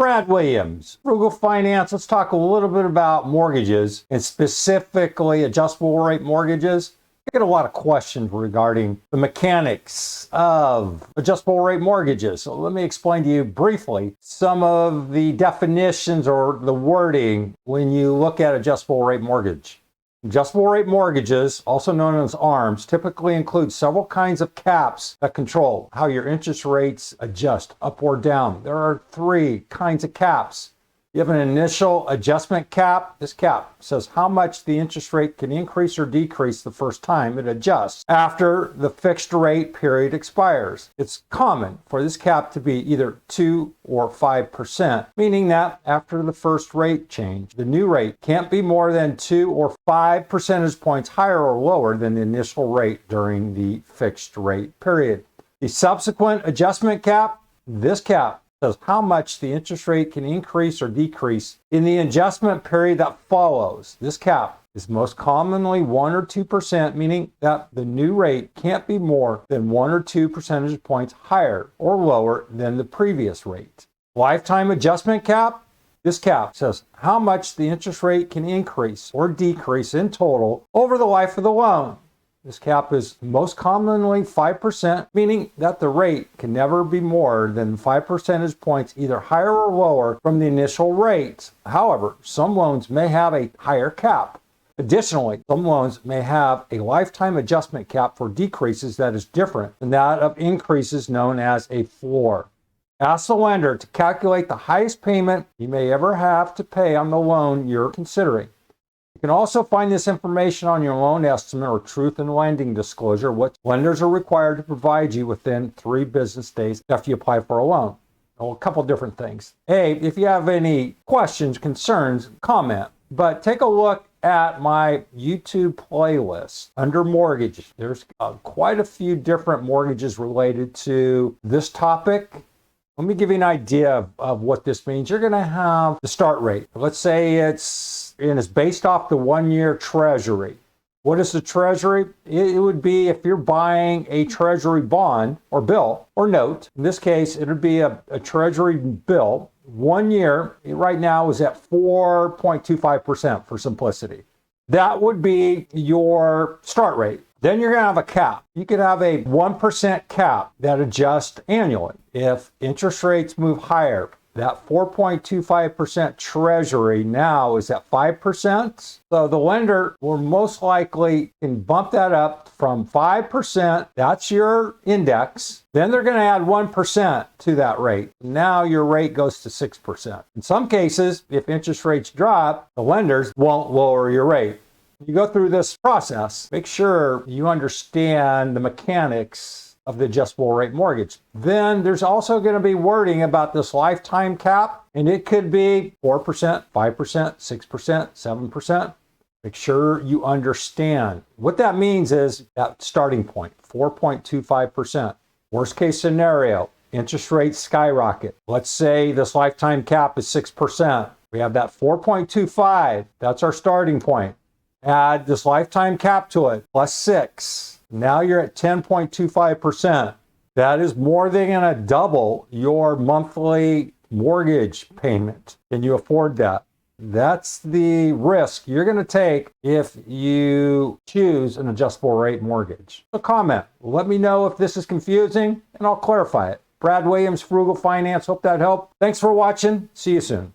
Brad Williams, Frugal Finance. Let's talk a little bit about mortgages and specifically adjustable rate mortgages. I get a lot of questions regarding the mechanics of adjustable rate mortgages. So let me explain to you briefly some of the definitions or the wording when you look at adjustable rate mortgage. Adjustable rate mortgages, also known as ARMs, typically include several kinds of caps that control how your interest rates adjust up or down. There are three kinds of caps. You have an initial adjustment cap. This cap says how much the interest rate can increase or decrease the first time it adjusts after the fixed rate period expires. It's common for this cap to be either 2 or 5%, meaning that after the first rate change, the new rate can't be more than 2 or 5 percentage points higher or lower than the initial rate during the fixed rate period. The subsequent adjustment cap, this cap says how much the interest rate can increase or decrease in the adjustment period that follows. This cap is most commonly 1 or 2%, meaning that the new rate can't be more than 1 or 2 percentage points higher or lower than the previous rate. Lifetime adjustment cap. This cap says how much the interest rate can increase or decrease in total over the life of the loan. This cap is most commonly 5%, meaning that the rate can never be more than 5 percentage points either higher or lower from the initial rate. However, some loans may have a higher cap. Additionally, some loans may have a lifetime adjustment cap for decreases that is different than that of increases, known as a floor. Ask the lender to calculate the highest payment you may ever have to pay on the loan you're considering. You can also find this information on your loan estimate or truth in lending disclosure, which lenders are required to provide you within 3 business days after you apply for a loan. Well, a couple different things. A, if you have any questions, concerns, comment. But take a look at my YouTube playlist under mortgage. There's quite a few different mortgages related to this topic. Let me give you an idea of what this means. You're going to have the start rate. Let's say it's based off the 1-year treasury. What is the treasury? It would be if you're buying a treasury bond or bill or note. In this case, it would be a treasury bill. 1 year right now is at 4.25% for simplicity. That would be your start rate. Then you're going to have a cap. You could have a 1% cap that adjusts annually. If interest rates move higher, that 4.25% treasury now is at 5%. So the lender will most likely can bump that up from 5%. That's your index. Then they're going to add 1% to that rate. Now your rate goes to 6%. In some cases, if interest rates drop, the lenders won't lower your rate. You go through this process, make sure you understand the mechanics of the adjustable rate mortgage. Then there's also going to be wording about this lifetime cap, and it could be 4%, 5%, 6%, 7%. Make sure you understand. What that means is that starting point, 4.25%. Worst case scenario, interest rates skyrocket. Let's say this lifetime cap is 6%. We have that 4.25. That's our starting point. Add this lifetime cap to it, plus 6. Now you're at 10.25%. That is more than going to double your monthly mortgage payment. Can you afford that? That's the risk you're going to take if you choose an adjustable rate mortgage. So comment. Let me know if this is confusing, and I'll clarify it. Brad Williams, Frugal Finance. Hope that helped. Thanks for watching. See you soon.